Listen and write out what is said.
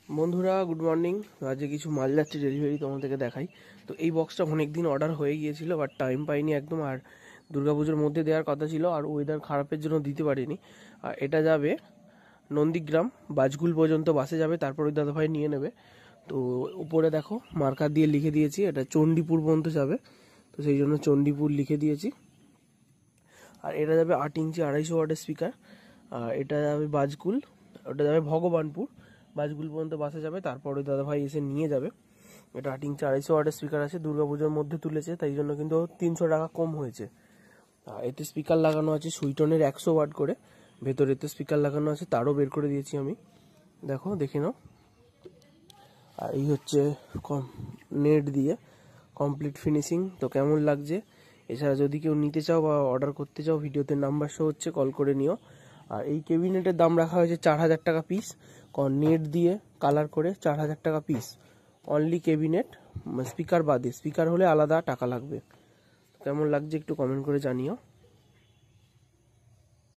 বন্ধুরা good morning. আজকে কিছু মাল যাচ্ছে ডেলিভারি, তোমাদেরকে দেখাই। তো এই বক্সটা অনেক দিন অর্ডার হয়ে গিয়েছিল, বাট টাইম পাইনি একদম। আর দুর্গাপুজোর মধ্যে দেওয়ার কথা ছিল, আর ওয়েদার খারাপের জন্য দিতে পারিনি। আর এটা যাবে নন্দীগ্রাম বাজগুল পর্যন্ত বাসে যাবে, তারপর ওই দাদাভাই নিয়ে নেবে। তো উপরে দেখো মার্কার দিয়ে লিখে দিয়েছি, এটা চণ্ডীপুর পর্যন্ত যাবে, তো সেই জন্য চণ্ডীপুর লিখে দিয়েছি। আর এটা যাবে 8 ইঞ্চি 250 ওয়াটের স্পিকার। আর এটা যাবে বাজকুল, ওটা যাবে ভগবানপুর, বাজকুল পর্যন্ত বাসে যাবে, তারপর ওই দাদাভাই এসে নিয়ে যাবে। এটা 8 ইঞ্চি 250 ওয়াটের স্পিকার আছে, দুর্গাপুজোর মধ্যে তুলেছে, তাই জন্য কিন্তু 300 টাকা কম হয়েছে। এতে স্পিকার লাগানো আছে সুইটনের 100 ওয়াট করে, ভেতরেতে স্পিকার লাগানো আছে, তারও বের করে দিয়েছি আমি, দেখো দেখে নাও। আর এই হচ্ছে নেট দিয়ে কমপ্লিট ফিনিশিং। তো কেমন লাগছে? এছাড়া যদি কেউ নিতে চাও বা অর্ডার করতে চাও, ভিডিওতে নাম্বার শো হচ্ছে, কল করে নিও। আর এই ক্যাবিনেটের দাম রাখা হয়েছে 4000 টাকা পিস, নেট দিয়ে কালার করে 4000 টাকা পিস। অনলি ক্যাবিনেট, স্পিকার বাদে, স্পিকার হলে আলাদা টাকা লাগবে। কেমন লাগছে একটু কমেন্ট করে জানিও।